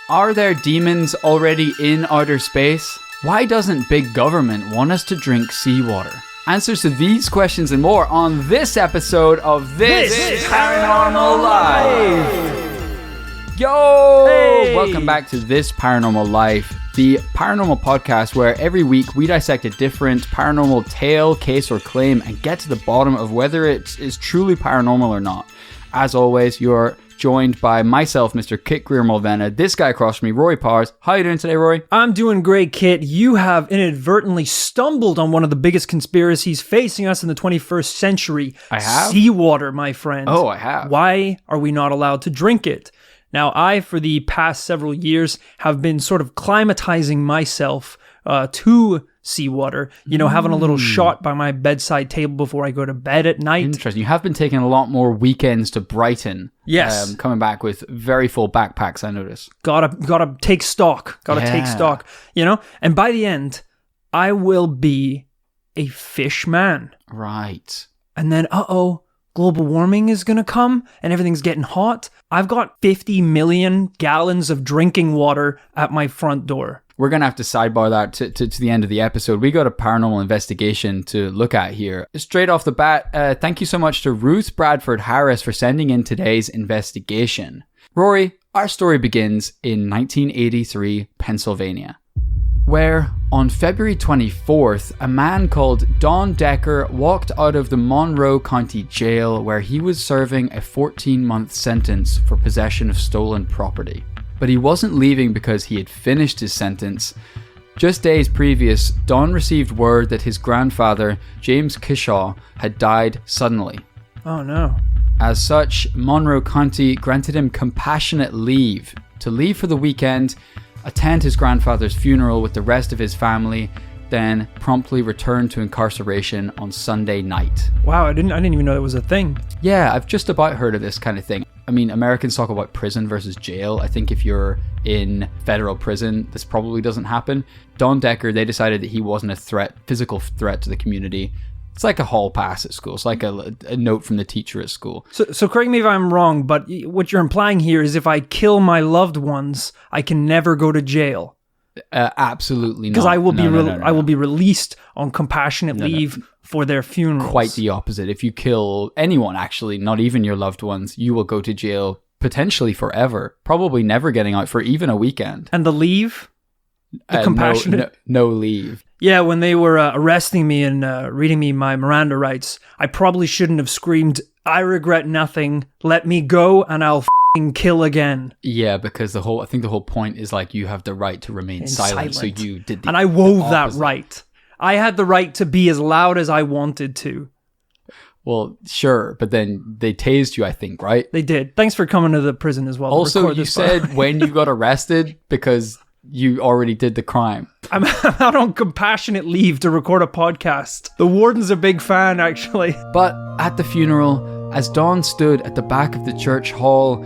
Are there demons already in outer space? Why doesn't big government want us to drink seawater? Answers to these questions and more on this episode of This is Paranormal Life. Yo! Hey! Welcome back to This Paranormal Life, the paranormal podcast where every week we dissect a different paranormal tale, case, or claim and get to the bottom of whether it is truly paranormal or not. As always, you're joined by myself, Mr. Kit Greer-Mulvena, this guy across from me, Rory Powers. How are you doing today, Rory? I'm doing great, Kit. You have inadvertently stumbled on one of the biggest conspiracies facing us in the 21st century. I have? Seawater, my friend. Oh, I have. Why are we not allowed to drink it? Now, I, for the past several years, have been sort of climatizing myself to seawater, having a little shot by my bedside table before I go to bed at night. Interesting. You have been taking a lot more weekends to Brighton. Yes. Coming back with very full backpacks, I notice. Gotta take stock. Take stock, And by the end, I will be a fish man. Right. And then, global warming is going to come and everything's getting hot. I've got 50 million gallons of drinking water at my front door. We're going to have to sidebar that to the end of the episode. We got a paranormal investigation to look at here. Straight off the bat, thank you so much to Ruth Bradford Harris for sending in today's investigation. Rory, our story begins in 1983, Pennsylvania, where on February 24th, a man called Don Decker walked out of the Monroe County Jail where he was serving a 14-month sentence for possession of stolen property. But he wasn't leaving because he had finished his sentence. Just days previous, Don received word that his grandfather, James Kishaw, had died suddenly. Oh no. As such, Monroe County granted him compassionate leave to leave for the weekend, attend his grandfather's funeral with the rest of his family, then promptly return to incarceration on Sunday night. Wow, I didn't even know that was a thing. Yeah, I've just about heard of this kind of thing. I mean, Americans talk about prison versus jail. I think if you're in federal prison, this probably doesn't happen. Don Decker, they decided that he wasn't a physical threat to the community. It's like a hall pass at school. It's like a note from the teacher at school. So correct me if I'm wrong, but what you're implying here is if I kill my loved ones, I can never go to jail. Absolutely not. Because I will I will be released on compassionate leave for their funerals. Quite the opposite. If you kill anyone, actually, not even your loved ones, you will go to jail potentially forever. Probably never getting out for even a weekend. And the leave? The compassionate? No leave. Yeah, when they were arresting me and reading me my Miranda rights, I probably shouldn't have screamed, "I regret nothing, let me go and I'll kill again." Yeah, because I think the whole point is like you have the right to remain silent. So you did the And I wove opposite. that right. I had the right to be as loud as I wanted to. Well, sure, but then they tased you, I think, right? They did. Thanks for coming to the prison as well. Also, you said when you got arrested because you already did the crime. I'm out on compassionate leave to record a podcast. The warden's a big fan, actually. But at the funeral, as Don stood at the back of the church hall,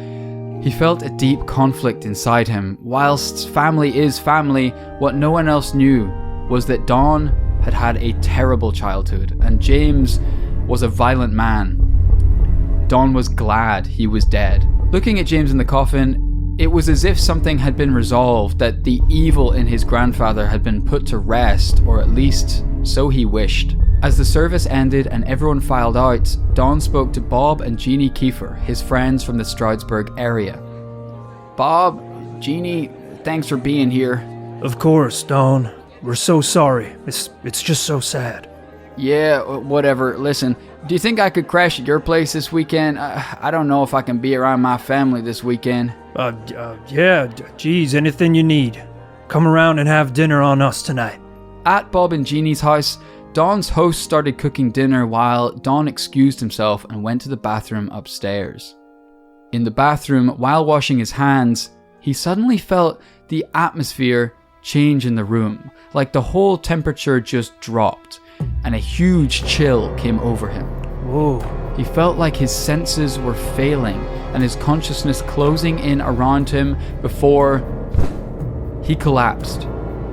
he felt a deep conflict inside him. Whilst family is family, what no one else knew was that Don had had a terrible childhood, and James was a violent man. Don was glad he was dead. Looking at James in the coffin, it was as if something had been resolved, that the evil in his grandfather had been put to rest, or at least so he wished. As the service ended and everyone filed out, Don spoke to Bob and Jeannie Kiefer, his friends from the Stroudsburg area. "Bob, Jeannie, thanks for being here." "Of course, Don. We're so sorry. It's just so sad." "Yeah, whatever. Listen, do you think I could crash at your place this weekend? I don't know if I can be around my family this weekend." Yeah, geez, anything you need. Come around and have dinner on us tonight." At Bob and Jeannie's house, Don's host started cooking dinner while Don excused himself and went to the bathroom upstairs. In the bathroom, while washing his hands, he suddenly felt the atmosphere change in the room, like the whole temperature just dropped, and a huge chill came over him. Whoa. He felt like his senses were failing and his consciousness closing in around him before he collapsed.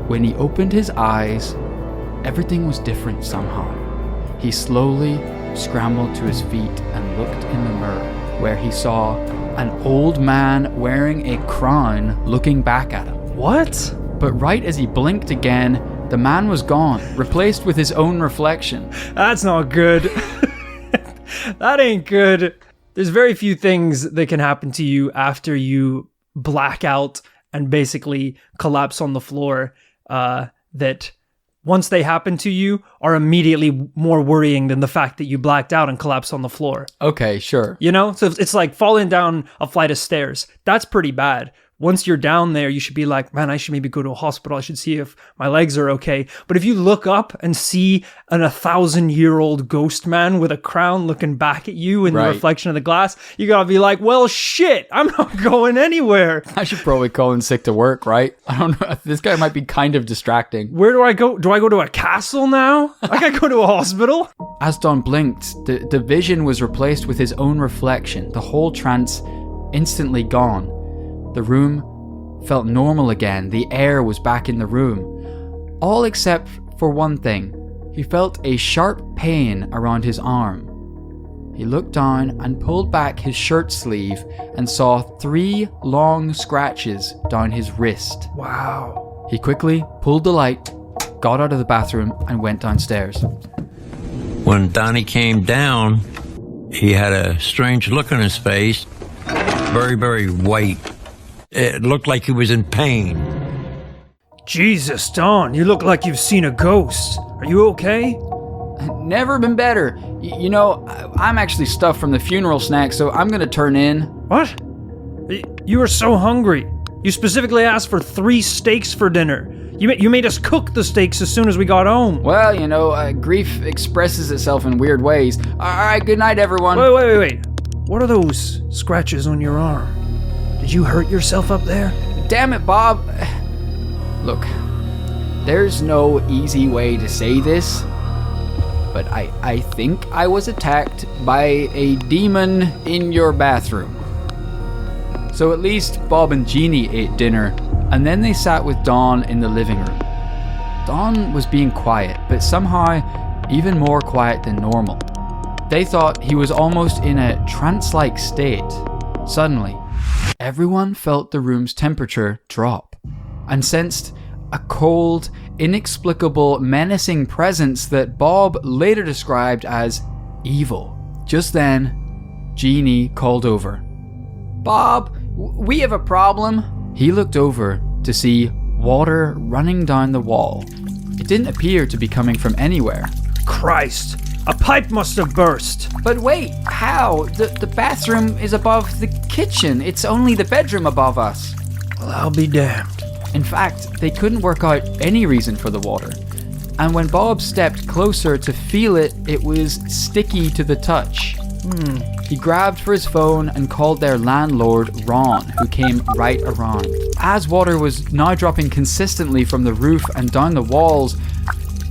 When he opened his eyes, everything was different somehow. He slowly scrambled to his feet and looked in the mirror, where he saw an old man wearing a crown looking back at him. What? But right as he blinked again, the man was gone, replaced with his own reflection. That's not good. That ain't good. There's very few things that can happen to you after you black out and basically collapse on the floor that once they happen to you are immediately more worrying than the fact that you blacked out and collapsed on the floor. Okay, sure. You know? So it's like falling down a flight of stairs. That's pretty bad. Once you're down there, you should be like, man, I should maybe go to a hospital. I should see if my legs are okay. But if you look up and see an 1,000-year-old ghost man with a crown looking back at you in the reflection of the glass, you gotta be like, well, shit, I'm not going anywhere. I should probably call in sick to work, right? I don't know. This guy might be kind of distracting. Where do I go? Do I go to a castle now? I gotta go to a hospital? As Don blinked, the vision was replaced with his own reflection, the whole trance instantly gone. The room felt normal again. The air was back in the room. All except for one thing. He felt a sharp pain around his arm. He looked down and pulled back his shirt sleeve and saw 3 long scratches down his wrist. Wow. He quickly pulled the light, got out of the bathroom, and went downstairs. When Donnie came down, he had a strange look on his face, very, very white. It looked like he was in pain. Jesus, Don, you look like you've seen a ghost. Are you okay? Never been better. You know, I'm actually stuffed from the funeral snack, so I'm gonna turn in. What? You were so hungry. You specifically asked for 3 steaks for dinner. You made us cook the steaks as soon as we got home. Well, you know, grief expresses itself in weird ways. Alright, good night, everyone. Wait. What are those scratches on your arm? Did you hurt yourself up there? Damn it, Bob. Look, there's no easy way to say this, but I think I was attacked by a demon in your bathroom. So at least Bob and Jeannie ate dinner, and then they sat with Dawn in the living room. Dawn was being quiet, but somehow even more quiet than normal. They thought he was almost in a trance-like state. Suddenly, everyone felt the room's temperature drop and sensed a cold, inexplicable, menacing presence that Bob later described as evil. Just then, Jeannie called over. Bob, we have a problem. He looked over to see water running down the wall. It didn't appear to be coming from anywhere. Christ, a pipe must have burst. But wait, how? The bathroom is above the kitchen. It's only the bedroom above us. Well, I'll be damned. In fact, they couldn't work out any reason for the water. And when Bob stepped closer to feel it, it was sticky to the touch. He grabbed for his phone and called their landlord, Ron, who came right around. As water was now dropping consistently from the roof and down the walls,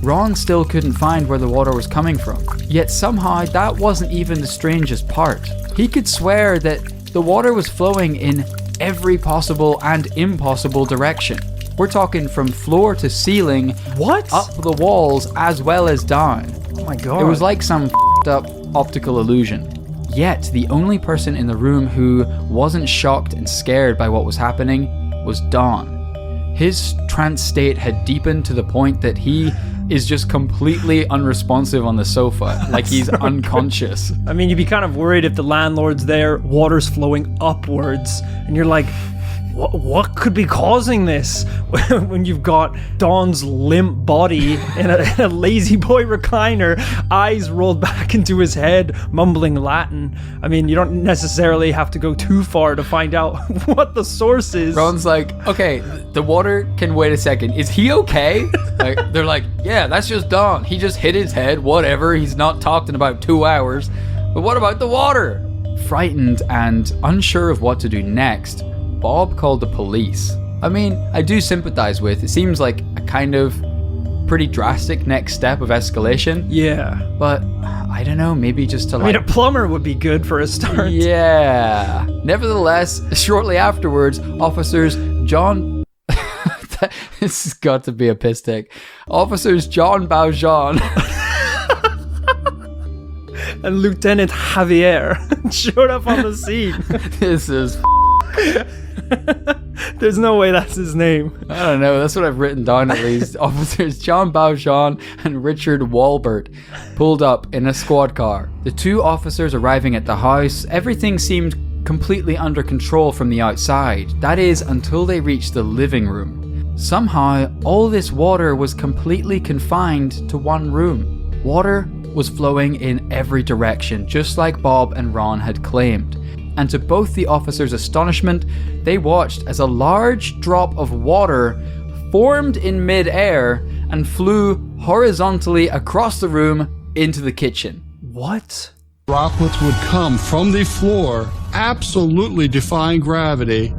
Ron still couldn't find where the water was coming from. Yet somehow that wasn't even the strangest part. He could swear that the water was flowing in every possible and impossible direction. We're talking from floor to ceiling, What? up the walls as well as down. Oh my god. It was like some f***ed up optical illusion. Yet the only person in the room who wasn't shocked and scared by what was happening was Don. His trance state had deepened to the point that he is just completely unresponsive on the sofa, like he's unconscious. I mean, you'd be kind of worried if the landlord's there, water's flowing upwards, and you're like, what could be causing this? When you've got Don's limp body in a lazy boy recliner, eyes rolled back into his head, mumbling Latin. I mean, you don't necessarily have to go too far to find out what the source is. Ron's like, okay, the water can wait a second. Is he okay? Like, they're like, yeah, that's just Don. He just hit his head, whatever. He's not talked in about 2 hours. But what about the water? Frightened and unsure of what to do next, Bob called the police. I mean, I do sympathize with. It seems like a kind of pretty drastic next step of escalation. Yeah. But I don't know, maybe just to I mean, a plumber would be good for a start. Yeah. Nevertheless, shortly afterwards, officers John... This has got to be a piss take. Officers John Valjean... and Lieutenant Javier showed up on the scene. This is There's no way that's his name. I don't know. That's what I've written down at least. Officers John Valjean and Richard Walbert pulled up in a squad car. The two officers arriving at the house, everything seemed completely under control from the outside. That is, until they reached the living room. Somehow, all this water was completely confined to one room. Water was flowing in every direction, just like Bob and Ron had claimed. And to both the officers' astonishment, they watched as a large drop of water formed in mid-air and flew horizontally across the room into the kitchen. What? Droplets would come from the floor, absolutely defying gravity.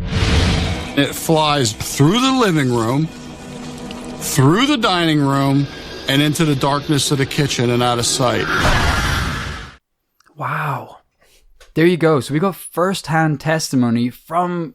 It flies through the living room, through the dining room, and into the darkness of the kitchen and out of sight. Wow. There you go. So we got first-hand testimony from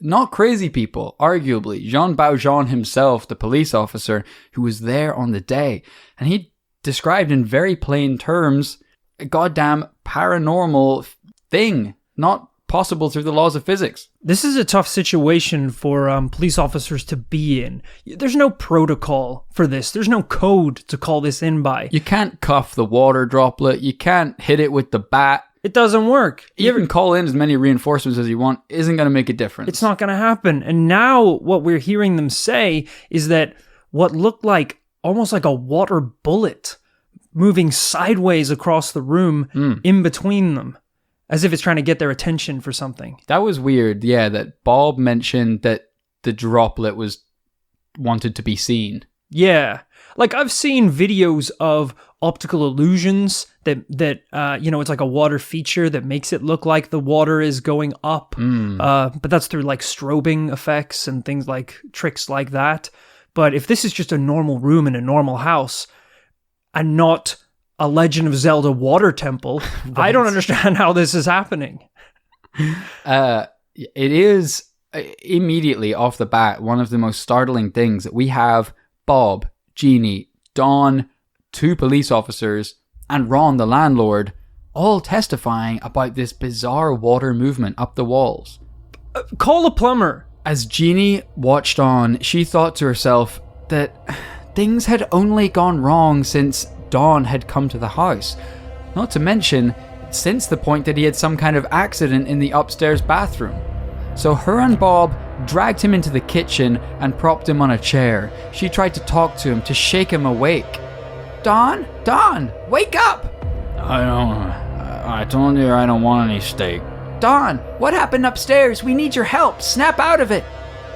not crazy people, arguably. Jean Valjean himself, the police officer who was there on the day. And he described in very plain terms a goddamn paranormal thing, not possible through the laws of physics. This is a tough situation for police officers to be in. There's no protocol for this. There's no code to call this in by. You can't cuff the water droplet. You can't hit it with the bat. It doesn't work. You can call in as many reinforcements as you want. Isn't going to make a difference. It's not going to happen. And now what we're hearing them say is that what looked like almost like a water bullet moving sideways across the room in between them, as if it's trying to get their attention for something. That was weird. Yeah, that Bob mentioned that the droplet was wanted to be seen. Yeah. Like I've seen videos of optical illusions that it's like a water feature that makes it look like the water is going up. But that's through like strobing effects and things like tricks like that. But if this is just a normal room in a normal house and not a Legend of Zelda water temple, right. I don't understand how this is happening. It is immediately off the bat one of the most startling things that we have Bob, Jeannie, Dawn, two police officers, and Ron, the landlord, all testifying about this bizarre water movement up the walls. Call a plumber. As Jeannie watched on, she thought to herself that things had only gone wrong since Dawn had come to the house. Not to mention, since the point that he had some kind of accident in the upstairs bathroom. So her and Bob dragged him into the kitchen and propped him on a chair. She tried to talk to him, to shake him awake. Don, wake up! I told you I don't want any steak. Don, what happened upstairs? We need your help. Snap out of it.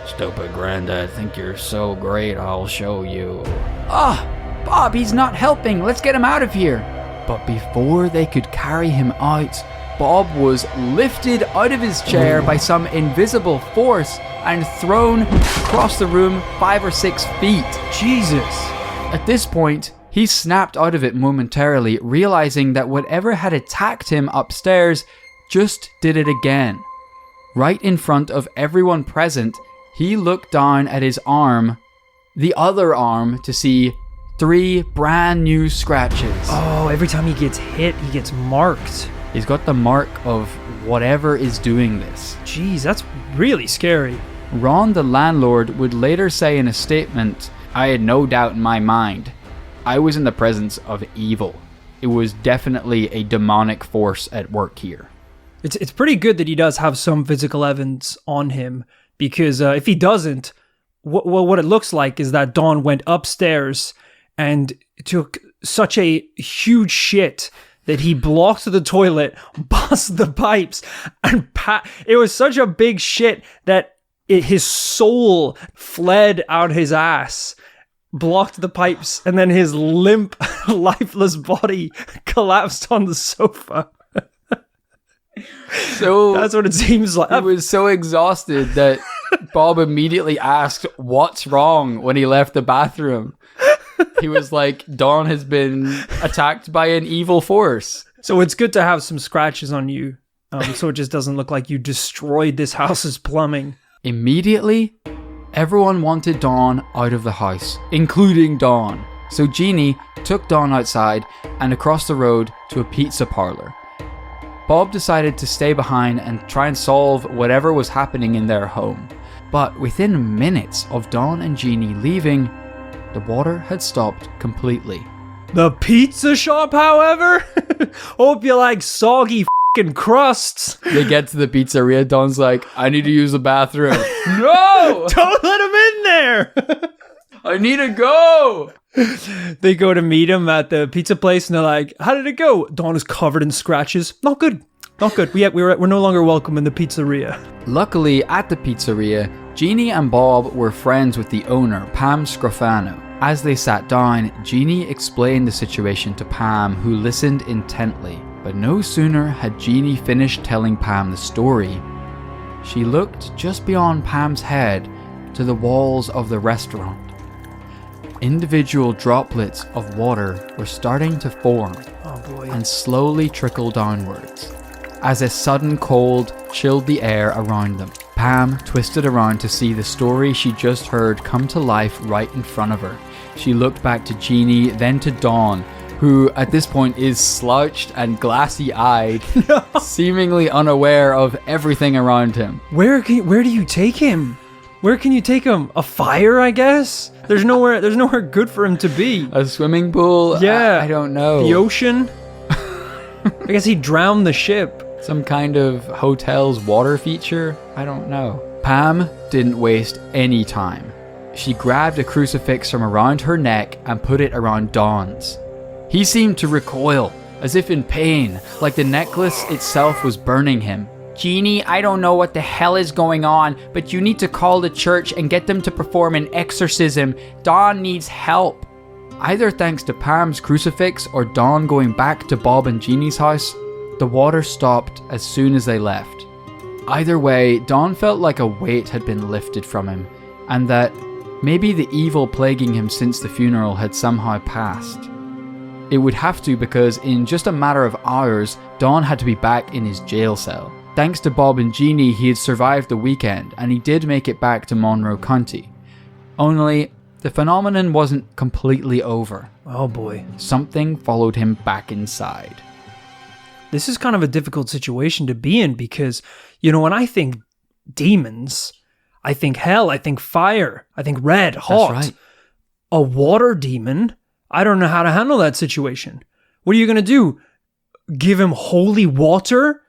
Stupid granddad, think you're so great, I'll show you. Bob, he's not helping. Let's get him out of here. But before they could carry him out, Bob was lifted out of his chair by some invisible force and thrown across the room 5 or 6 feet. Jesus. At this point, he snapped out of it momentarily, realizing that whatever had attacked him upstairs just did it again. Right in front of everyone present, he looked down at his arm, the other arm, to see 3 brand new scratches. Oh, every time he gets hit, he gets marked. He's got the mark of whatever is doing this. Jeez, that's really scary. Ron, the landlord, would later say in a statement, "I had no doubt in my mind. I was in the presence of evil. It was definitely a demonic force at work here." It's pretty good that he does have some physical evidence on him, because if he doesn't, what it looks like is that Dawn went upstairs and took such a huge shit that he blocked the toilet, busted the pipes, and it was such a big shit that his soul fled out his ass, blocked the pipes, and then his limp, lifeless body collapsed on the sofa. So that's what it seems like. He was so exhausted that Bob immediately asked, "What's wrong?" when he left the bathroom. He was like, Dawn has been attacked by an evil force. So it's good to have some scratches on you, so it just doesn't look like you destroyed this house's plumbing. Immediately, everyone wanted Dawn out of the house, including Dawn. So Jeannie took Dawn outside and across the road to a pizza parlor. Bob decided to stay behind and try and solve whatever was happening in their home. But within minutes of Dawn and Jeannie leaving, the water had stopped completely. The pizza shop, however? Hope you like soggy f***ing crusts. They get to the pizzeria, Dawn's like, I need to use the bathroom. No! Don't let him in there! I need to go! They go to meet him at the pizza place and they're like, how did it go? Dawn is covered in scratches. Not good. Not good. We're no longer welcome in the pizzeria. Luckily, at the pizzeria, Jeannie and Bob were friends with the owner, Pam Scrofano. As they sat down, Jeannie explained the situation to Pam, who listened intently. But no sooner had Jeannie finished telling Pam the story, she looked just beyond Pam's head to the walls of the restaurant. Individual droplets of water were starting to form and slowly trickle downwards. As a sudden cold chilled the air around them, Pam twisted around to see the story she just heard come to life right in front of her. She looked back to Jeannie, then to Dawn, who at this point is slouched and glassy-eyed, seemingly unaware of everything around him. Where do you take him? Where can you take him? A fire, I guess? There's nowhere good for him to be. A swimming pool? Yeah. I don't know. The ocean? I guess he drowned the ship. Some kind of hotel's water feature? I don't know. Pam didn't waste any time. She grabbed a crucifix from around her neck and put it around Dawn's. He seemed to recoil, as if in pain, like the necklace itself was burning him. Jeannie, I don't know what the hell is going on, but you need to call the church and get them to perform an exorcism. Dawn needs help. Either thanks to Pam's crucifix or Dawn going back to Bob and Jeannie's house, the water stopped as soon as they left. Either way, Dawn felt like a weight had been lifted from him, and that maybe the evil plaguing him since the funeral had somehow passed. It would have to, because in just a matter of hours, Dawn had to be back in his jail cell. Thanks to Bob and Jeannie, he had survived the weekend, and he did make it back to Monroe County. Only, the phenomenon wasn't completely over. Oh boy. Something followed him back inside. This is kind of a difficult situation to be in because, when I think demons, I think hell, I think fire, I think red, hot. That's right. A water demon? I don't know how to handle that situation. What are you going to do? Give him holy water?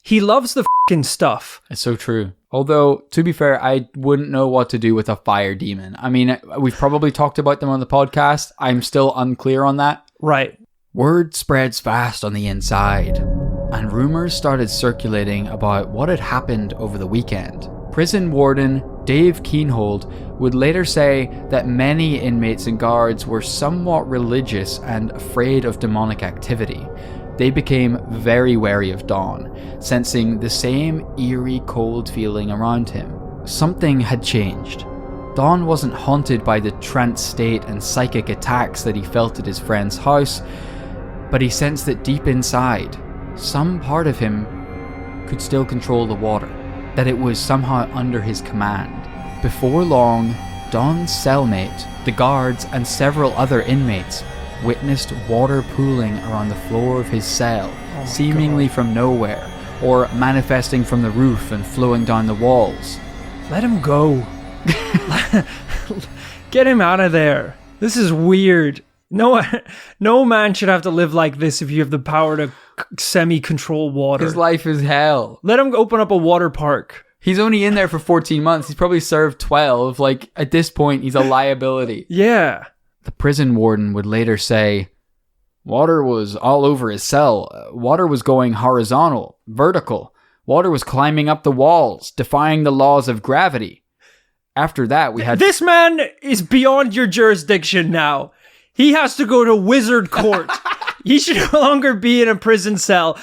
He loves the f***ing stuff. It's so true. Although, to be fair, I wouldn't know what to do with a fire demon. I mean, we've probably talked about them on the podcast. I'm still unclear on that. Right. Word spreads fast on the inside, and rumors started circulating about what had happened over the weekend. Prison warden Dave Keenhold would later say that many inmates and guards were somewhat religious and afraid of demonic activity. They became very wary of Dawn, sensing the same eerie cold feeling around him. Something had changed. Dawn wasn't haunted by the trance state and psychic attacks that he felt at his friend's house, but he sensed that deep inside, some part of him could still control the water, that it was somehow under his command. Before long, Dawn's cellmate, the guards, and several other inmates witnessed water pooling around the floor of his cell, seemingly from nowhere, or manifesting from the roof and flowing down the walls. Let him go. Get him out of there. This is weird. No man should have to live like this if you have the power to semi-control water. His life is hell. Let him open up a water park. He's only in there for 14 months. He's probably served 12. Like, at this point, he's a liability. Yeah. The prison warden would later say, water was all over his cell. Water was going horizontal, vertical. Water was climbing up the walls, defying the laws of gravity. After that, we had... This man is beyond your jurisdiction now. He has to go to wizard court. He should no longer be in a prison cell.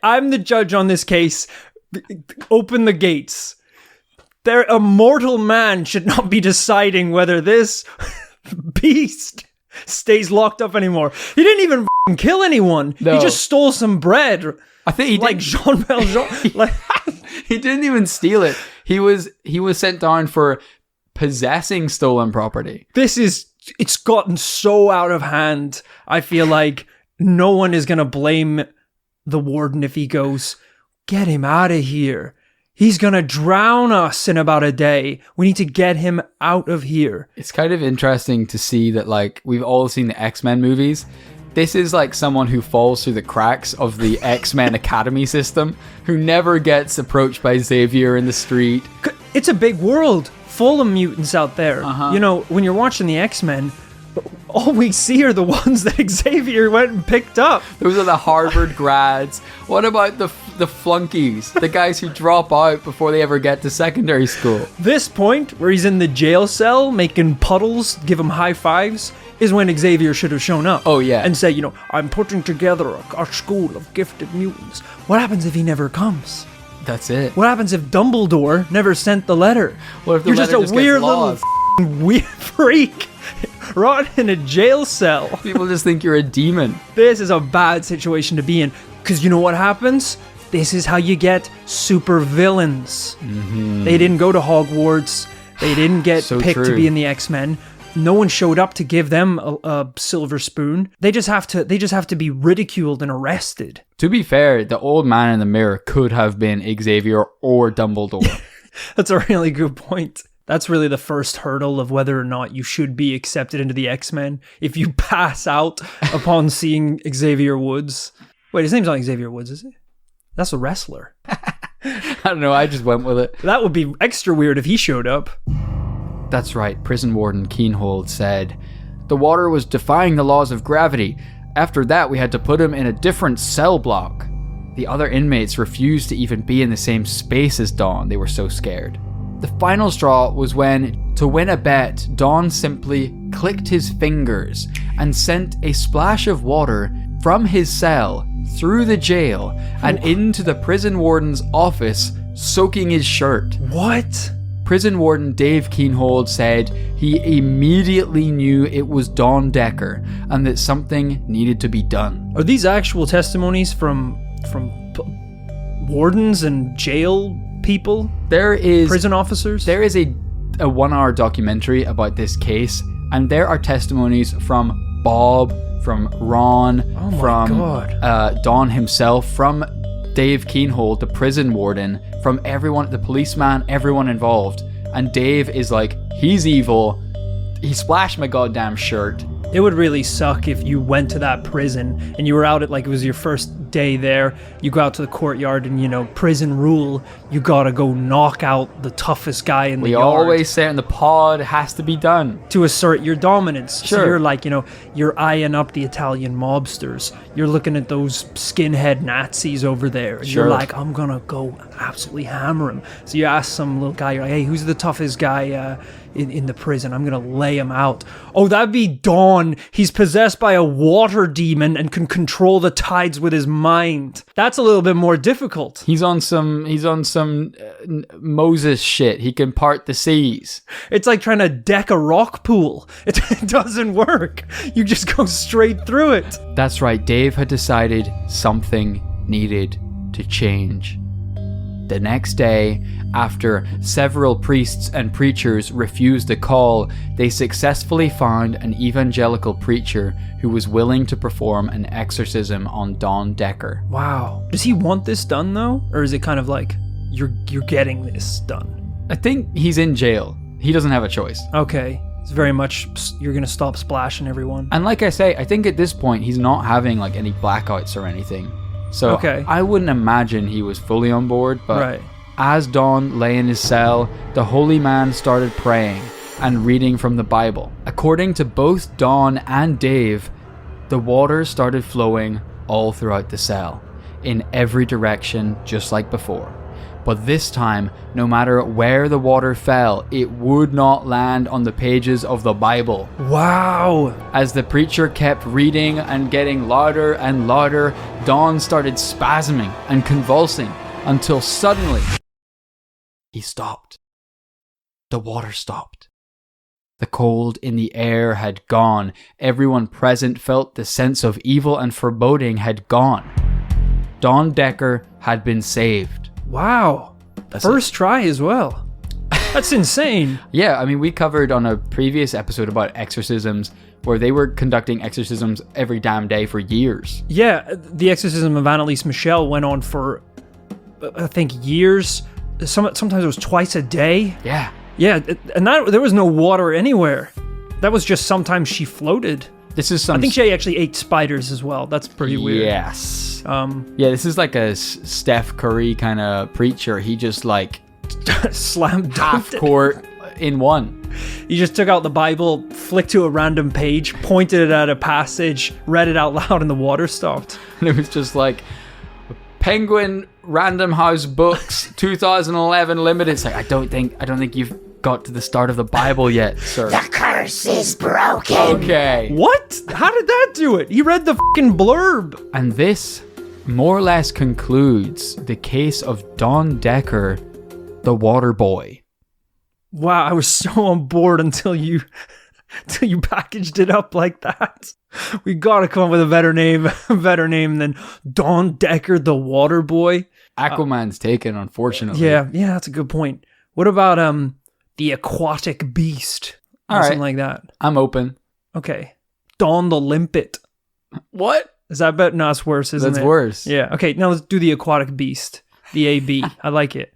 I'm the judge on this case. Open the gates. A mortal man should not be deciding whether this beast stays locked up anymore. He didn't even kill anyone. No. He just stole some bread. I think he like Jean Valjean. Like he didn't even steal it. He was sent down for possessing stolen property. This is it's gotten so out of hand. I feel like no one is going to blame the warden if he goes, get him out of here. He's going to drown us in about a day. We need to get him out of here. It's kind of interesting to see that, like, we've all seen the X-Men movies. This is like someone who falls through the cracks of the X-Men Academy system, who never gets approached by Xavier in the street. It's a big world full of mutants out there. You know, when you're watching the X-Men, all we see are the ones that Xavier went and picked up. Those are the Harvard grads. What about the flunkies? The guys who drop out before they ever get to secondary school? This point, where he's in the jail cell making puddles, give him high fives, is when Xavier should have shown up. Oh, yeah. And say, you know, I'm putting together a school of gifted mutants. What happens if he never comes? That's it. What happens if Dumbledore never sent the letter? What if the You're letter just a weird gets little lost? weird freak rotting in a jail cell. People just think you're a demon. This is a bad situation to be in, because you know what happens? This is how you get super villains. They didn't go to Hogwarts. They didn't get So picked to true. be in the X-Men. No one showed up to give them a silver spoon. They just have to be ridiculed and arrested. To be fair, the old man in the mirror could have been Xavier or Dumbledore. That's a really good point. That's really the first hurdle of whether or not you should be accepted into the X-Men. If you pass out upon seeing Xavier Woods. Wait, his name's not Xavier Woods, is it? That's a wrestler. I don't know, I just went with it. That would be extra weird if he showed up. That's right, prison warden Keenhold said, the water was defying the laws of gravity. After that, we had to put him in a different cell block. The other inmates refused to even be in the same space as Dawn. They were so scared. The final straw was when, to win a bet, Dawn simply clicked his fingers and sent a splash of water from his cell through the jail and into the prison warden's office, soaking his shirt. What? Prison warden Dave Keenhold said he immediately knew it was Dawn Decker and that something needed to be done. Are these actual testimonies from wardens and jail people? There is Prison officers? There is a 1-hour documentary about this case, and there are testimonies from Bob, from Ron, Oh my from God. Don himself, from Dave Keenhold, the prison warden, from everyone, the policeman, everyone involved. And Dave is like, he's evil. He splashed my goddamn shirt. It would really suck if you went to that prison and you were out at, like, it was your first day there. You go out to the courtyard and, you know, prison rule, you gotta go knock out the toughest guy in the We yard. always say in the pod, it has to be done. To assert your dominance. Sure. So you're like, you know, you're eyeing up the Italian mobsters. You're looking at those skinhead Nazis over there. And Sure. You're like, I'm gonna go absolutely hammer him. So you ask some little guy, you're like, hey, who's the toughest guy in the prison? I'm gonna lay him out. Oh, that'd be Dawn. He's possessed by a water demon and can control the tides with his mind. That's a little bit more difficult. He's on some Moses shit. He can part the seas. It's like trying to deck a rock pool. It doesn't work. You just go straight through it. That's right, Dave had decided something needed to change. The next day, after several priests and preachers refused the call, they successfully found an evangelical preacher who was willing to perform an exorcism on Dawn Decker. Wow. Does he want this done though? Or is it kind of like, you're getting this done? I think he's in jail. He doesn't have a choice. Okay. It's very much, you're gonna stop splashing everyone. And like I say, I think at this point he's not having like any blackouts or anything. So Okay. I wouldn't imagine he was fully on board, but Right. as Dawn lay in his cell, the holy man started praying and reading from the Bible. According to both Dawn and Dave, the water started flowing all throughout the cell, in every direction, just like before. But this time, no matter where the water fell, it would not land on the pages of the Bible. Wow. As the preacher kept reading and getting louder and louder, Dawn started spasming and convulsing until suddenly he stopped. The water stopped. The cold in the air had gone. Everyone present felt the sense of evil and foreboding had gone. Dawn Decker had been saved. Wow. That's First try as well. That's insane. Yeah, I mean, we covered on a previous episode about exorcisms where they were conducting exorcisms every damn day for years. Yeah, the exorcism of Annalise Michel went on for, I think, years. Sometimes it was twice a day. Yeah. Yeah, and there was no water anywhere. That was just sometimes she floated. This is some... I think she actually ate spiders as well. That's pretty weird. Yes. Yeah, this is like a Steph Curry kind of preacher. He just like... slam half dunked it. court in one. He just took out the Bible, flicked to a random page, pointed it at a passage, read it out loud, and the water stopped. And it was just like... Penguin Random House Books 2011 Limited. It's like, I don't think you've got to the start of the Bible yet, sir. The curse is broken. Okay. What? How did that do it? He read the fucking blurb. And this more or less concludes the case of Don Decker, the water boy. Wow, I was so on board until you packaged it up like that. We gotta come up with a better name than Don Decker, the water boy. Aquaman's taken, unfortunately. Yeah, that's a good point. What about the aquatic beast? All Something right. like that. I'm open. Okay. Don the Limpet. What? Is that better? No, it's worse, isn't it? That's worse. Yeah. Okay, now let's do the aquatic beast. The AB. I like it.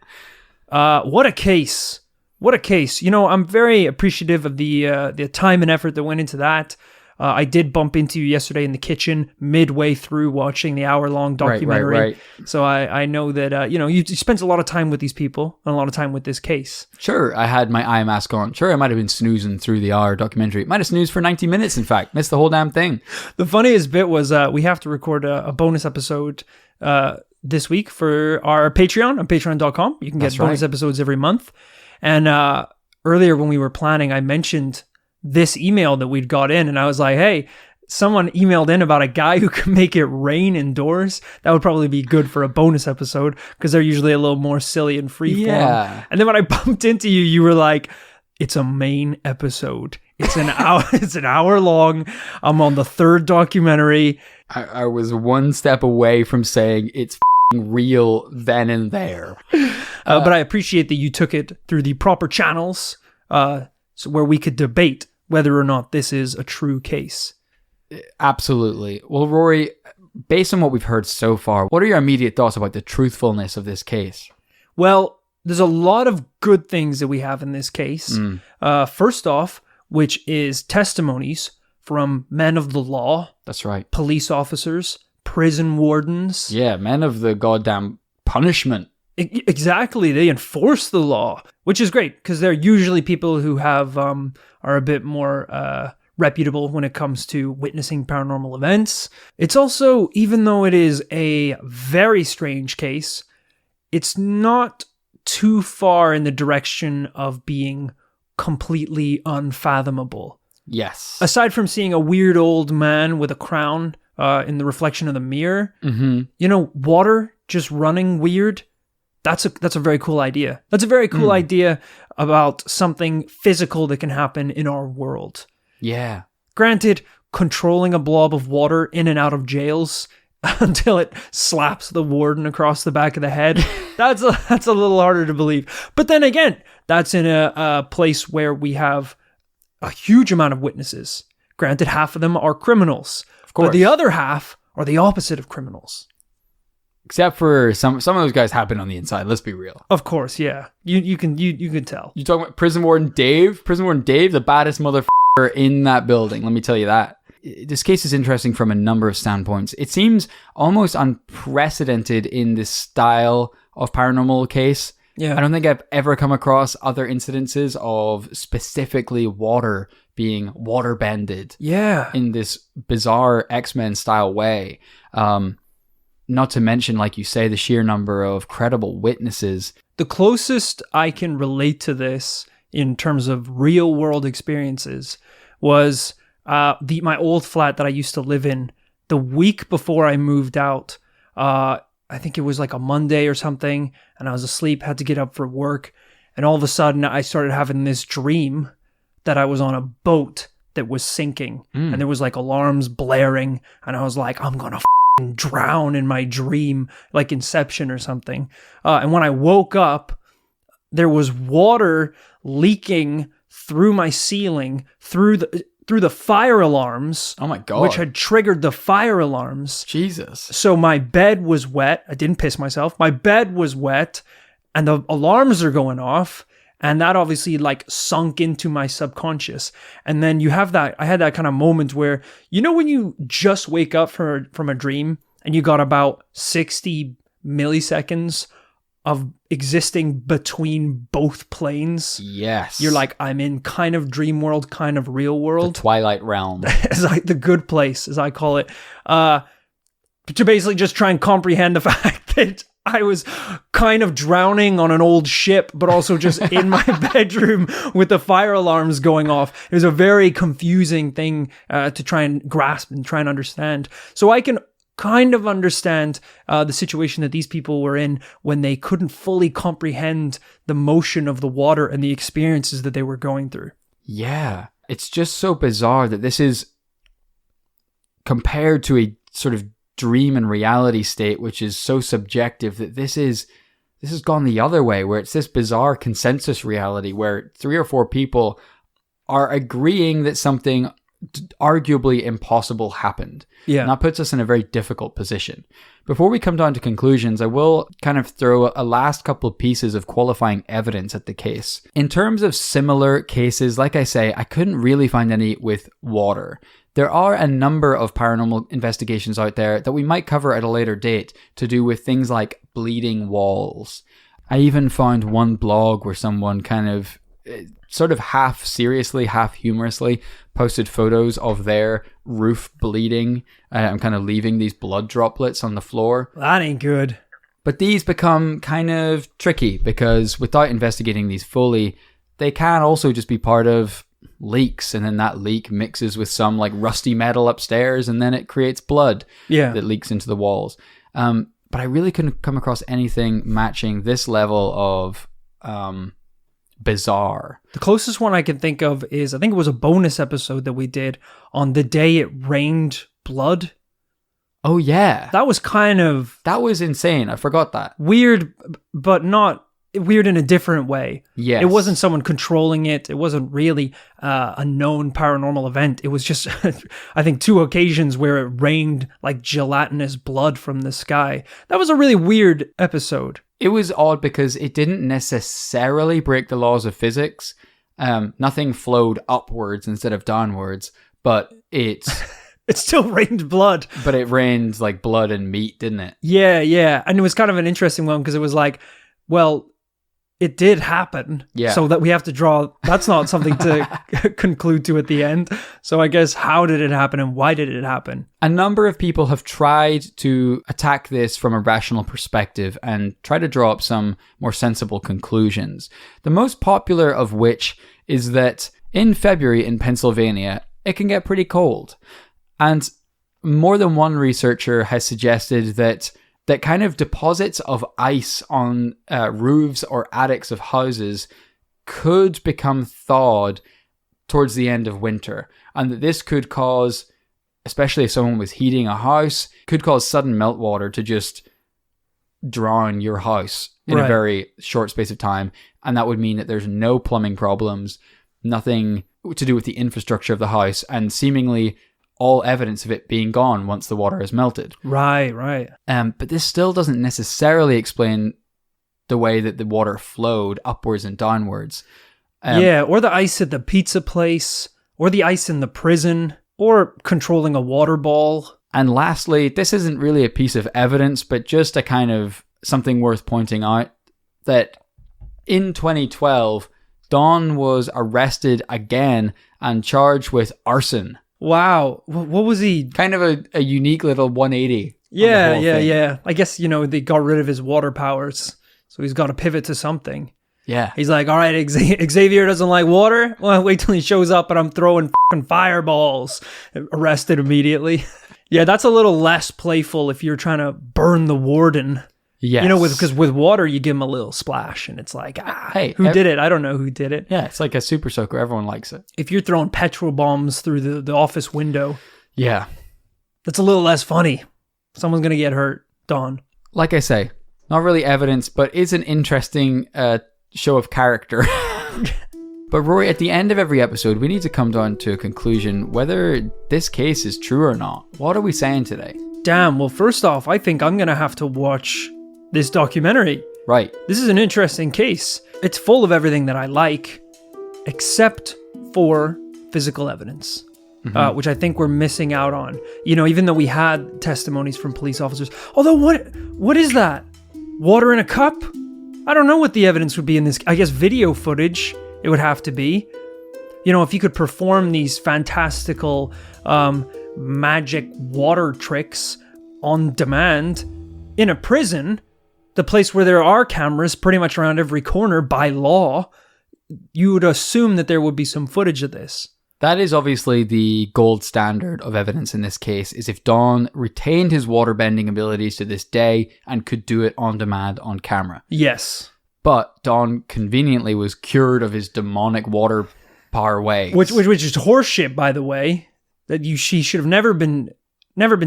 What a case. What a case. You know, I'm very appreciative of the time and effort that went into that. I did bump into you yesterday in the kitchen midway through watching the hour-long documentary. Right. So I know that, you spent a lot of time with these people and a lot of time with this case. Sure, I had my eye mask on. Sure, I might have been snoozing through the hour documentary. Might have snoozed for 90 minutes, in fact. Missed the whole damn thing. The funniest bit was we have to record a bonus episode this week for our Patreon on patreon.com. You can get That's bonus right. episodes every month. And earlier when we were planning, I mentioned this email that we'd got in, and I was like, hey, someone emailed in about a guy who can make it rain indoors. That would probably be good for a bonus episode because they're usually a little more silly and freeform. Yeah. And then when I bumped into you, you were like, it's a main episode. It's an hour. It's an hour long. I'm on the third documentary. I was one step away from saying it's f***ing real then and there. But I appreciate that you took it through the proper channels so where we could debate whether or not this is a true case. Absolutely. Well, Rory, based on what we've heard so far, what are your immediate thoughts about the truthfulness of this case? Well, there's a lot of good things that we have in this case. First off, which is testimonies from men of the law, That's right. police officers, prison wardens. Yeah, men of the goddamn punishment. Exactly. They enforce the law, which is great because they're usually people who have are a bit more reputable when it comes to witnessing paranormal events. It's also, even though it is a very strange case, it's not too far in the direction of being completely unfathomable. Yes. Aside from seeing a weird old man with a crown in the reflection of the mirror, water just running weird. That's a very cool idea. That's a very cool idea about something physical that can happen in our world. Yeah. Granted, controlling a blob of water in and out of jails until it slaps the warden across the back of the head, that's a little harder to believe. But then again, that's in a place where we have a huge amount of witnesses. Granted, half of them are criminals. Of course. But the other half are the opposite of criminals. Except for some of those guys have been on the inside, let's be real. Of course, yeah. You can tell. You talking about Prison Warden Dave? Prison Warden Dave, the baddest motherfucker in that building, let me tell you that. This case is interesting from a number of standpoints. It seems almost unprecedented in this style of paranormal case. Yeah. I don't think I've ever come across other incidences of specifically water being water-bended Yeah. in this bizarre X-Men style way. Not to mention, like you say, the sheer number of credible witnesses. The closest I can relate to this in terms of real world experiences was my old flat that I used to live in. The week before I moved out, I think it was like a Monday or something, and I was asleep, had to get up for work, and all of a sudden I started having this dream that I was on a boat that was sinking, and there was like alarms blaring, and I was like, I'm gonna drown in my dream, like Inception or something. And when I woke up, there was water leaking through my ceiling, through the fire alarms. Oh my God. Which had triggered the fire alarms. Jesus. So my bed was wet. I didn't piss myself. My bed was wet and the alarms are going off. And that obviously like sunk into my subconscious. And then I had that kind of moment where, you know, when you just wake up from a dream and you got about 60 milliseconds of existing between both planes. Yes. You're like, I'm in kind of dream world, kind of real world. The Twilight Realm. It's like the good place, as I call it. To basically just try and comprehend the fact that I was kind of drowning on an old ship, but also just in my bedroom with the fire alarms going off. It was a very confusing thing to try and grasp and try and understand. So I can kind of understand the situation that these people were in when they couldn't fully comprehend the motion of the water and the experiences that they were going through. Yeah. It's just so bizarre that this is compared to a sort of dream and reality state, which is so subjective, that this has gone the other way, where it's this bizarre consensus reality where 3 or 4 people are agreeing that something arguably impossible happened. Yeah. And that puts us in a very difficult position. Before we come down to conclusions, I will kind of throw a last couple of pieces of qualifying evidence at the case. In terms of similar cases, like I say, I couldn't really find any with water. There are a number of paranormal investigations out there that we might cover at a later date to do with things like bleeding walls. I even found one blog where someone kind of sort of half seriously, half humorously posted photos of their roof bleeding and kind of leaving these blood droplets on the floor. That ain't good. But these become kind of tricky because without investigating these fully, they can also just be part of leaks, and then that leak mixes with some like rusty metal upstairs, and then it creates blood that leaks into the walls. But I really couldn't come across anything matching this level of bizarre. The closest one I can think of is, I think it was a bonus episode that we did on the day it rained blood. Oh yeah. That was insane. I forgot that. Weird, but not weird in a different way. Yes. It wasn't someone controlling it. It wasn't really a known paranormal event. It was just, I think, 2 occasions where it rained like gelatinous blood from the sky. That was a really weird episode. It was odd because it didn't necessarily break the laws of physics. Nothing flowed upwards instead of downwards, but it still rained blood. But it rained like blood and meat, didn't it? Yeah. And it was kind of an interesting one because it was like, well, it did happen. Yeah. So that we have to draw, that's not something to conclude to at the end. So I guess, how did it happen and why did it happen? A number of people have tried to attack this from a rational perspective and try to draw up some more sensible conclusions. The most popular of which is that in February in Pennsylvania, it can get pretty cold. And more than one researcher has suggested that kind of deposits of ice on roofs or attics of houses could become thawed towards the end of winter. And that this could cause, especially if someone was heating a house, could cause sudden meltwater to just drown your house in a very short space of time. And that would mean that there's no plumbing problems, nothing to do with the infrastructure of the house, and seemingly all evidence of it being gone once the water has melted. Right. But this still doesn't necessarily explain the way that the water flowed upwards and downwards. Or the ice at the pizza place, or the ice in the prison, or controlling a water ball. And lastly, this isn't really a piece of evidence, but just a kind of something worth pointing out, that in 2012, Don was arrested again and charged with arson. Wow. What was he? Kind of a unique little 180. Yeah. I guess, they got rid of his water powers, so he's got to pivot to something. Yeah. He's like, all right, Xavier doesn't like water? Well, wait till he shows up and I'm throwing fucking fireballs. Arrested immediately. Yeah, that's a little less playful if you're trying to burn the warden. Yes. Because with water, you give him a little splash and it's like, hey, who did it? I don't know who did it. Yeah, it's like a super soaker. Everyone likes it. If you're throwing petrol bombs through the office window, yeah, that's a little less funny. Someone's going to get hurt, Don. Like I say, not really evidence, but it's an interesting show of character. But Rory, at the end of every episode, we need to come down to a conclusion whether this case is true or not. What are we saying today? Damn, well, first off, I think I'm going to have to watch this documentary. Right. This is an interesting case. It's full of everything that I like, except for physical evidence, which I think we're missing out on. You know, even though we had testimonies from police officers. Although, what is that? Water in a cup? I don't know what the evidence would be in this. I guess video footage, it would have to be. You know, if you could perform these fantastical magic water tricks on demand in a prison, the place where there are cameras pretty much around every corner by law, you would assume that there would be some footage of this. That is obviously the gold standard of evidence in this case, is if Don retained his waterbending abilities to this day and could do it on demand on camera. Yes. But Don conveniently was cured of his demonic water power ways. Which is horseshit, by the way. That she should have never been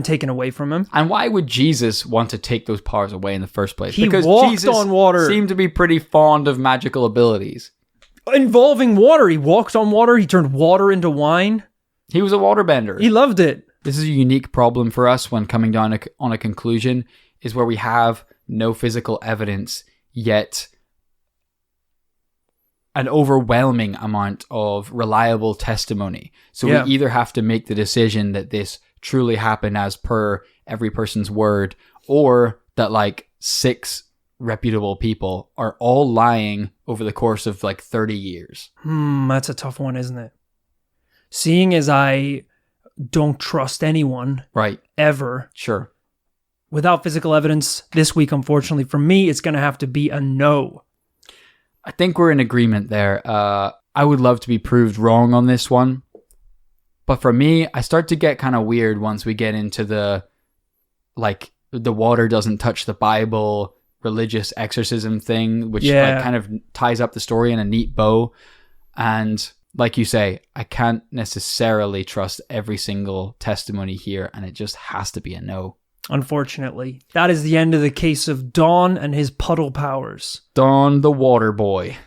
taken away from him. And why would Jesus want to take those powers away in the first place? He because walked Jesus on water. Seemed to be pretty fond of magical abilities. Involving water. He walked on water. He turned water into wine. He was a waterbender. He loved it. This is a unique problem for us when coming down on a conclusion, is where we have no physical evidence, yet an overwhelming amount of reliable testimony. So we either have to make the decision that this truly happened as per every person's word, or that like 6 reputable people are all lying over the course of like 30 years. That's a tough one, isn't it? Seeing as I don't trust anyone. Right. Ever. Sure. Without physical evidence, this week, unfortunately, for me, it's going to have to be a no. I think we're in agreement there. I would love to be proved wrong on this one. But for me, I start to get kind of weird once we get into the water doesn't touch the Bible religious exorcism thing, which like kind of ties up the story in a neat bow. And like you say, I can't necessarily trust every single testimony here, and it just has to be a no. Unfortunately. That is the end of the case of Don and his puddle powers. Don the water boy.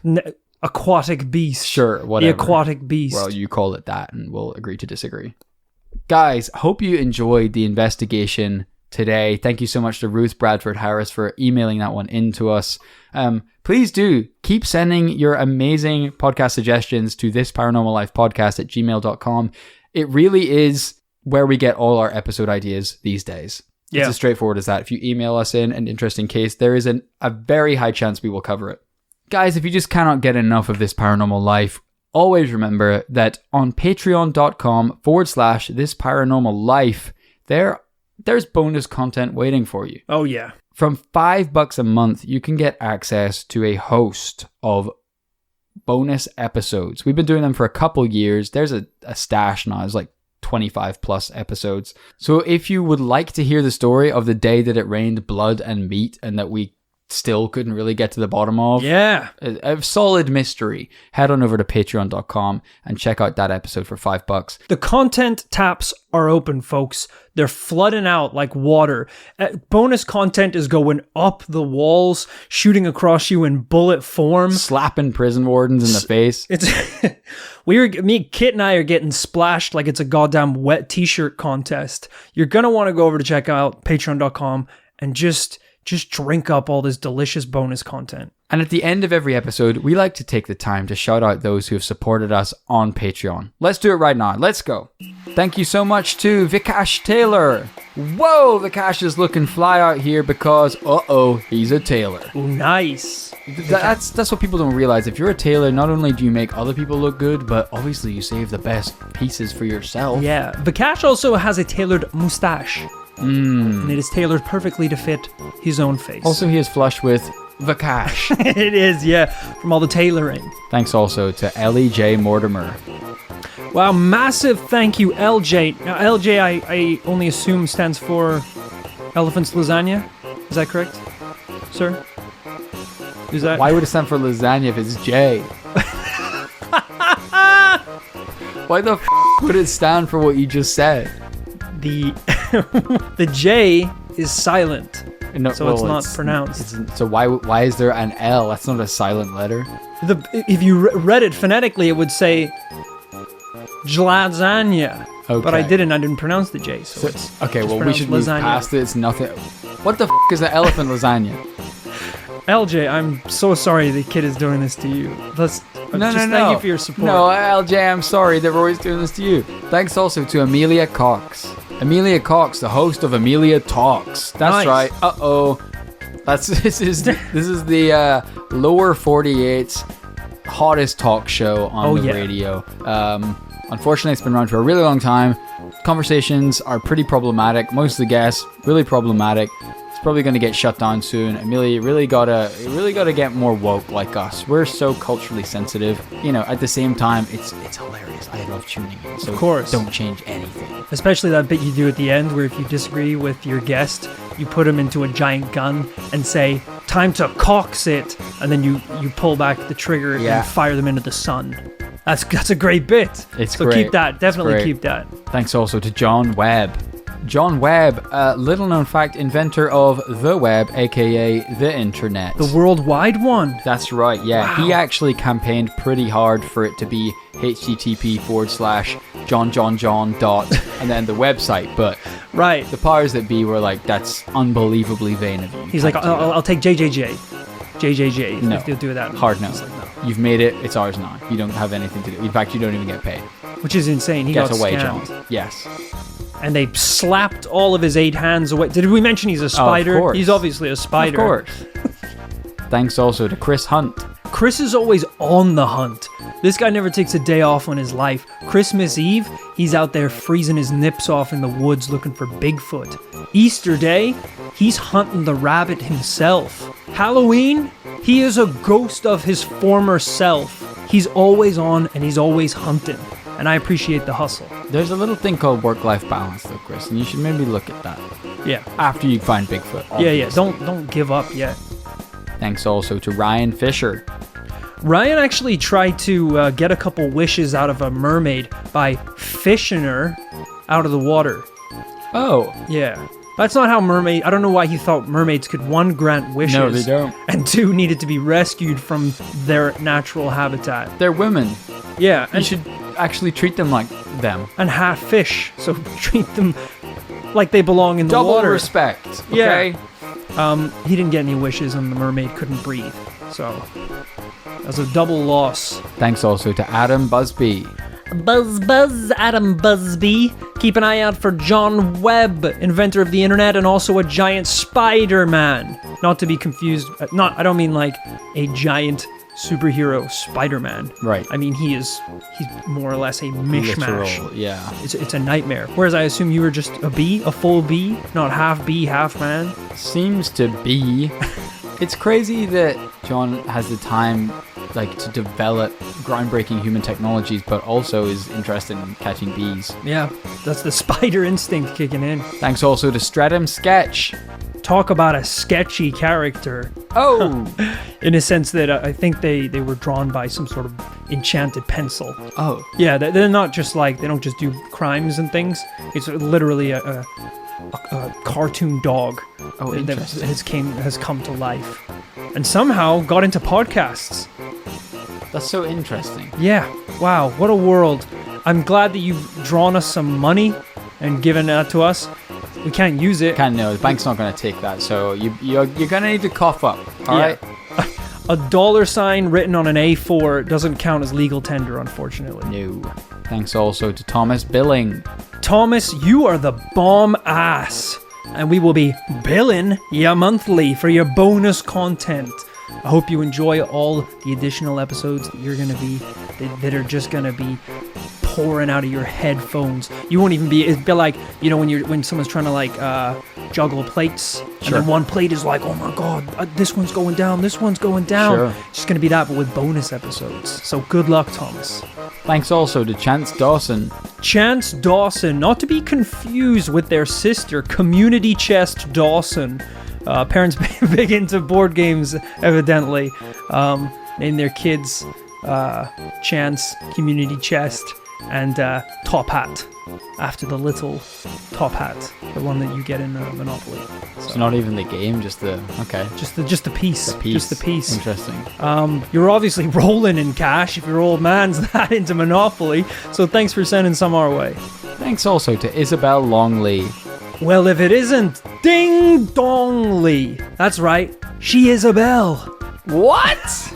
Aquatic beast. Sure, whatever. The aquatic beast. Well, you call it that, and we'll agree to disagree. Guys, hope you enjoyed the investigation today. Thank you so much to Ruth Bradford Harris for emailing that one in to us. Please do keep sending your amazing podcast suggestions to thisparanormallifepodcast@gmail.com. It really is where we get all our episode ideas these days. It's as straightforward as that. If you email us in an interesting case, there is a very high chance we will cover it. Guys, if you just cannot get enough of This Paranormal Life, always remember that on patreon.com/thisparanormallife, there's bonus content waiting for you. Oh, yeah. From $5 a month, you can get access to a host of bonus episodes. We've been doing them for a couple years. There's a stash now. It's like 25 plus episodes. So if you would like to hear the story of the day that it rained blood and meat and that we still couldn't really get to the bottom of, a solid mystery, head on over to patreon.com and check out that episode for $5. The content taps are open, folks. They're flooding out like water. Bonus content is going up the walls, shooting across you in bullet form, slapping prison wardens in the face. It's Kit and I are getting splashed like it's a goddamn wet t-shirt contest. You're gonna want to go over to check out patreon.com and just drink up all this delicious bonus content. And at the end of every episode, we like to take the time to shout out those who have supported us on Patreon. Let's do it right now. Let's go. Thank you so much to Vikash Taylor. Whoa, Vikash is looking fly out here because, he's a tailor. Ooh, nice. That's what people don't realize. If you're a tailor, not only do you make other people look good, but obviously you save the best pieces for yourself. Yeah, Vikash also has a tailored mustache. And it is tailored perfectly to fit his own face. Also, he is flush with Vikash. It is, yeah, from all the tailoring. Thanks also to Ellie J. Mortimer. Wow, massive thank you, LJ. Now, LJ, I only assume stands for Elephant's Lasagna. Is that correct, sir? Is that? Why would it stand for lasagna if it's J? Why the would it stand for what you just said? The J is silent. No, so well, it's not pronounced. So why is there an L? That's not a silent letter. If you read it phonetically, it would say lasagna. Okay. But I didn't pronounce the J. So it's okay, well, we pronounced should move lasagna. past it. It's nothing. What the is the elephant lasagna? LJ, I'm so sorry the kid is doing this to you. Thank you for your support. No, LJ, I'm sorry that Roy's doing this to you. Thanks also to Amelia Cox. Amelia Cox, the host of Amelia Talks. That's Nice. right. Uh-oh. This is the lower 48's hottest talk show on the radio. Unfortunately, it's been around for a really long time. Conversations are pretty problematic. Most of the guests, really problematic. It's probably going to get shut down soon. Amelia, you really gotta get more woke like us. We're so culturally sensitive. At the same time, it's hilarious. I love tuning in. So of course. Don't change anything. Especially that bit you do at the end where if you disagree with your guest, you put him into a giant gun and say, time to cox it. And then you pull back the trigger and fire them into the sun. That's a great bit. It's so great. Keep that. Definitely keep that. Thanks also to John Webb. John Webb, little known fact, inventor of the web, aka the internet. The worldwide one. That's right, yeah. Wow. He actually campaigned pretty hard for it to be http:/John dot and then the website, but right. The powers that be were like, that's unbelievably vain of you. He's like, I'll take JJJ. JJJ. No. If they'll do that. Hard no. He's like, no. You've made it, it's ours now. You don't have anything to do. In fact, you don't even get paid. Which is insane. He Get got away, scammed. John. Yes. And they slapped all of his 8 hands away. Did we mention he's a spider? Of course. He's obviously a spider. Of course. Thanks also to Chris Hunt. Chris is always on the hunt. This guy never takes a day off in his life. Christmas Eve, he's out there freezing his nips off in the woods looking for Bigfoot. Easter Day, he's hunting the rabbit himself. Halloween, he is a ghost of his former self. He's always on and he's always hunting. And I appreciate the hustle. There's a little thing called work-life balance though, Chris, and you should maybe look at that. Yeah. After you find Bigfoot. Obviously. Yeah. Don't give up yet. Thanks also to Ryan Fisher. Ryan actually tried to get a couple wishes out of a mermaid by fishing her out of the water. Oh. Yeah. That's not how I don't know why he thought mermaids could, 1, grant wishes. No, they don't. And 2, needed to be rescued from their natural habitat. They're women. Yeah. You should actually treat them like them. And half fish. So treat them like they belong in the Double water. respect. Okay? Yeah. He didn't get any wishes and the mermaid couldn't breathe. So that was a double loss. Thanks also to Adam Busby. Buzz, Adam Busby. Keep an eye out for John Webb, inventor of the internet and also a giant Spider-Man. Not to be confused. I don't mean like a giant superhero Spider-Man. Right. I mean he's more or less a mishmash. Literal, yeah. It's a nightmare. Whereas I assume you were just a bee, a full bee, not half bee, half man. Seems to be. It's crazy that John has the time to develop groundbreaking human technologies, but also is interested in catching bees. Yeah, that's the spider instinct kicking in. Thanks also to Stratum Sketch. Talk about a sketchy character. Oh! In a sense that I think they were drawn by some sort of enchanted pencil. Oh. Yeah, they're not just they don't just do crimes and things. It's literally a cartoon dog that has come to life. And somehow got into podcasts. That's so interesting. Yeah. Wow, what a world. I'm glad that you've drawn us some money and given that to us. We can't use it. No, the bank's not going to take that, so you're going to need to cough up, alright? A $sign written on an A4 doesn't count as legal tender, unfortunately. No. Thanks also to Thomas Billing. Thomas, you are the bomb ass. And we will be billing ya monthly for your bonus content. I hope you enjoy all the additional episodes that you're gonna be that are just gonna be pouring out of your headphones. You won't even be. It'd be like when someone's trying to juggle plates, and then one plate is like, oh my god, this one's going down, this one's going down. Sure. It's just gonna be that, but with bonus episodes. So good luck, Thomas. Thanks also to Chance Dawson. Chance Dawson, not to be confused with their sister, Community Chest Dawson. Parents big into board games, evidently. Name their kids Chance, Community Chest, and top hat after the little top hat, the one that you get in Monopoly. It's not even the game, just the Just the piece. Just the piece. Interesting. You're obviously rolling in cash if your old man's that into Monopoly. So thanks for sending some our way. Thanks also to Isabel Longley. Well, if it isn't Ding Dong Lee. That's right. She is a bell. What?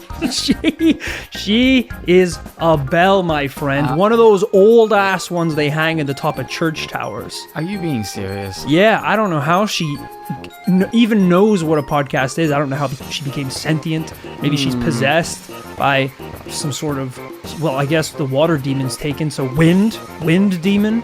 She is a bell, my friend. One of those old ass ones they hang at the top of church towers. Are you being serious? Yeah, I don't know how she even knows what a podcast is. I don't know how she became sentient. Maybe she's possessed by some sort of, well, I guess the water demon's taken. So wind demon.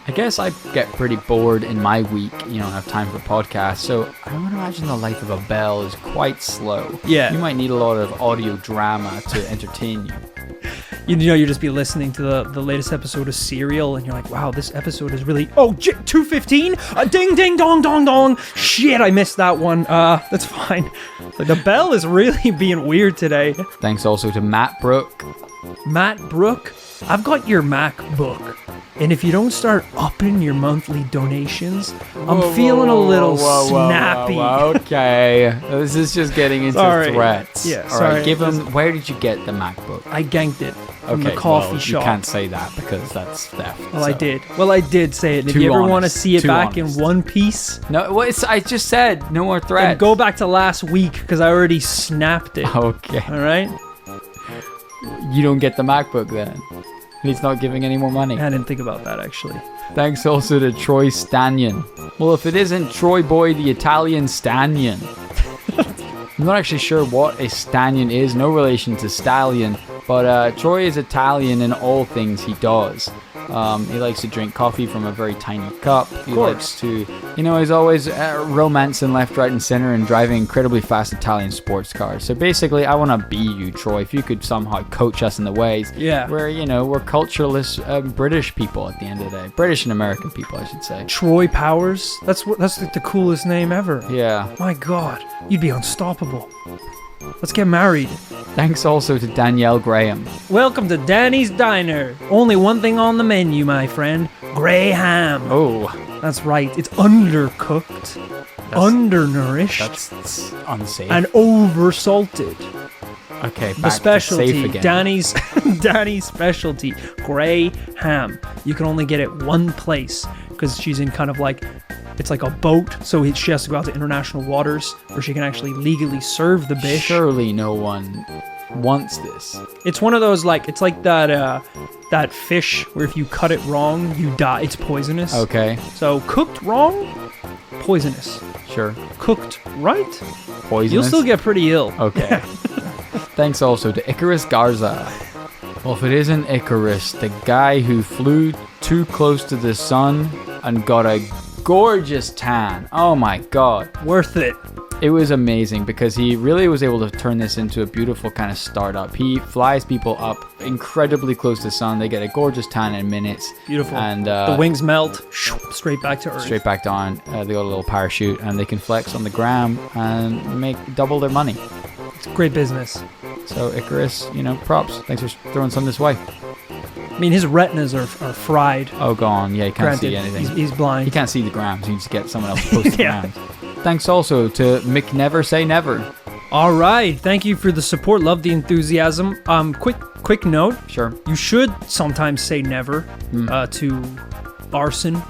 I guess I get pretty bored in my week, you don't have time for podcasts, so I would imagine the life of a bell is quite slow. Yeah. You might need a lot of audio drama to entertain you. You just be listening to the latest episode of Serial, and you're like, wow, this episode is really... Oh, 2:15? Ding, ding, dong, dong, dong. Shit, I missed that one. That's fine. Like, the bell is really being weird today. Thanks also to Matt Brook. Matt Brook, I've got your MacBook. And if you don't start upping your monthly donations, I'm feeling a little snappy. Okay. This is just getting into threats. Yeah, All sorry. right, give him... Where did you get the MacBook? I ganked it from the coffee shop. You can't say that because that's theft. Well, I did. Well, I did say it. And if you ever want to see it back in one piece... No, I just said no more threats. Then go back to last week because I already snapped it. Okay. All right? You don't get the MacBook then. He's not giving any more money. I didn't think about that, actually. Thanks also to Troy Stanion. Well, if it isn't Troy Boy the Italian Stanion. I'm not actually sure what a Stanion is. No relation to Stallion. But Troy is Italian in all things he does. He likes to drink coffee from a very tiny cup. He likes to, he's always romancing left, right, and center and driving incredibly fast Italian sports cars. So basically, I want to be you, Troy. If you could somehow coach us in the ways where, we're cultureless British people at the end of the day. British and American people, I should say. Troy Powers? That's like the coolest name ever. Yeah. My God, you'd be unstoppable. Let's get married. Thanks also to Danielle Graham. Welcome to Danny's Diner. Only one thing on the menu, my friend. Grey ham. Oh. That's right. It's undercooked, undernourished, That's unsafe. and oversalted. Okay, The back specialty, to safe again. Danny's specialty, grey ham. You can only get it one place because she's in kind of like, it's like a boat, so she has to go out to international waters where she can actually legally serve the fish. Surely no one wants this. It's one of those it's like that fish where if you cut it wrong, you die. It's poisonous. Okay, So cooked wrong, poisonous. sure. Cooked right, Poisonous. you'll still get pretty ill. Okay. Thanks also to Icarus Garza. Well, if it isn't Icarus, the guy who flew too close to the sun and got a gorgeous tan. Oh my God. Worth it. It was amazing because he really was able to turn this into a beautiful kind of startup. He flies people up incredibly close to the sun. They get a gorgeous tan in minutes. Beautiful. And the wings melt, straight back to Earth. straight back down. They got a little parachute and they can flex on the gram and make double their money. It's great business. So Icarus, props. Thanks for throwing some this way. I mean, his retinas are fried. Oh, gone. Yeah, he can't see Granted, anything. he's blind. He can't see the gram, so he needs to get someone else to post the Yeah. gram. Thanks also to McNever Say Never. All right. Thank you for the support. Love the enthusiasm. Quick note. Sure. You should sometimes say never to arson,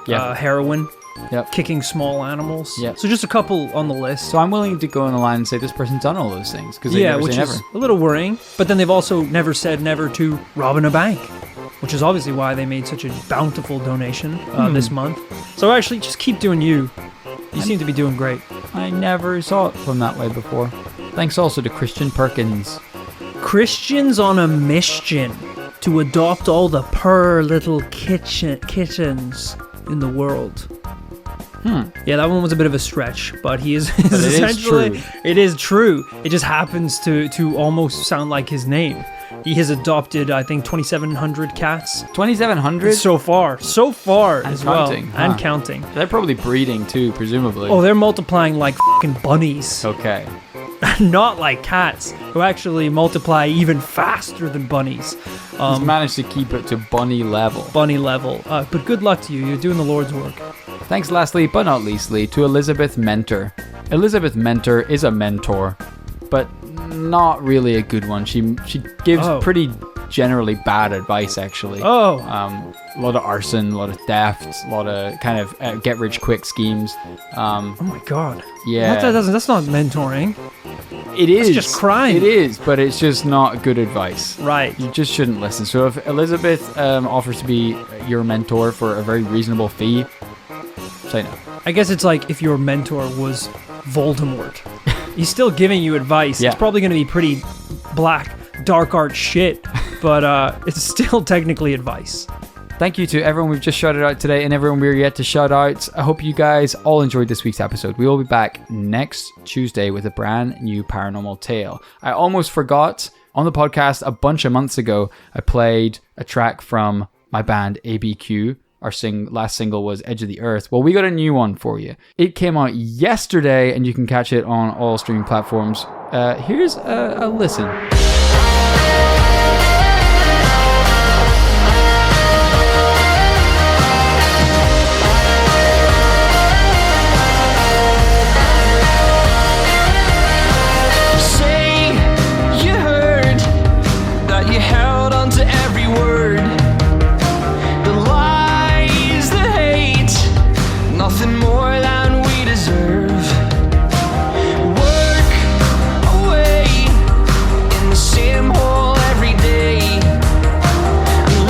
heroin, Yep. kicking small animals. Yep. So just a couple on the list. So I'm willing to go on the line and say this person's done all those things because they never which say never. is a little worrying. But then they've also never said never to robbing a bank, which is obviously why they made such a bountiful donation this month. So actually, just keep doing you. You seem to be doing great. I never saw it from that way before. Thanks also to Christian Perkins. Christians on a mission to adopt all the little kittens in the world. Yeah, that one was a bit of a stretch, but he is essentially. It is true. It just happens to almost sound like his name. He has adopted, I think, 2,700 cats 2,700? so far And as well, counting, huh? and counting. They're probably breeding too, presumably. Oh, they're multiplying like fucking bunnies, Okay. not like cats, who actually multiply even faster than bunnies. He's managed to keep it to bunny level. Bunny level. But good luck to you. You're doing the Lord's work. Thanks lastly, but not leastly, to Elizabeth Mentor. Elizabeth Mentor is a mentor, but not really a good one. She gives pretty generally bad advice, actually. Oh. A lot of arson, a lot of theft, a lot of kind of get-rich-quick schemes. Oh my god. Yeah. That's not mentoring. It is. It's just crime. It is, but it's just not good advice. Right. You just shouldn't listen. So if Elizabeth offers to be your mentor for a very reasonable fee, say no. I guess it's like if your mentor was Voldemort. He's still giving you advice. Yeah. It's probably going to be pretty black, dark art shit, but it's still technically advice. Thank you to everyone we've just shouted out today and everyone we're yet to shout out. I hope you guys all enjoyed this week's episode. We will be back next Tuesday with a brand new paranormal tale. I almost forgot, on the podcast a bunch of months ago, I played a track from my band ABQ. Our last single was Edge of the Earth. Well, we got a new one for you. It came out yesterday and you can catch it on all streaming platforms. Here's a listen. Nothing more than we deserve. Work away in the same hole every day.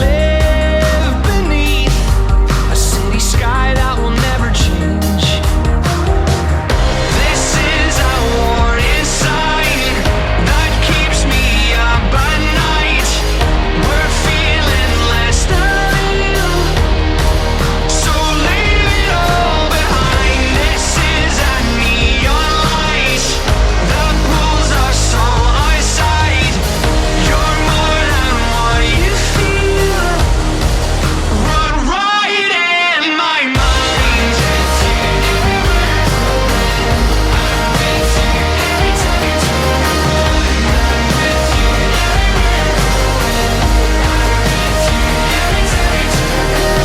Live beneath a city sky that will never change. This is a warning sign that keeps me up at night. We're feeling less than real, so leave it all behind. This is a neon light that pulls us all outside. You're more than what you feel. Run right in my mind.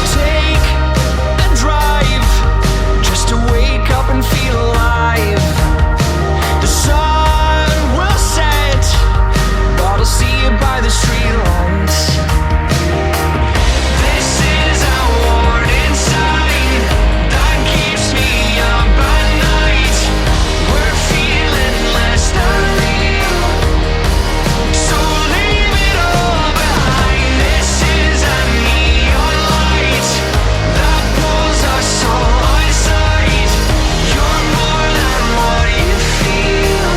Take a drive just to wake up and feel alive. The sun will set, but I'll see you by the streetlights. This is a warning sign that keeps me up at night. We're feeling less than real, so leave it all behind. This is a neon light that pulls us all outside. You're more than what you feel,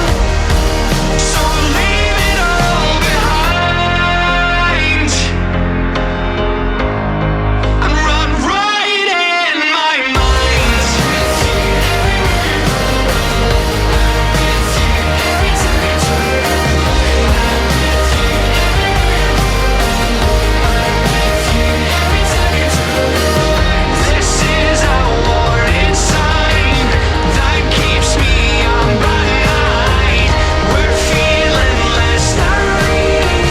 so leave it all behind and run right in my mind. This is a warning sign that keeps me up at night. We're feeling less than real,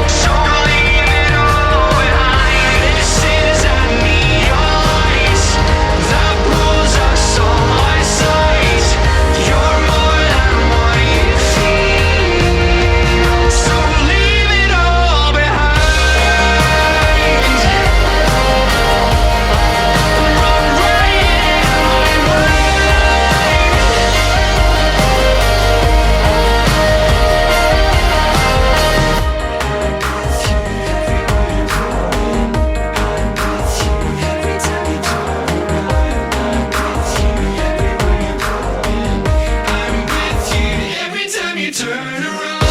so leave it all behind. This is a neon light that pulls us all outside. You're more than what you feel, so leave it all behind. Run right in my every time you turn around.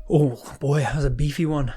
Oh boy, that was a beefy one.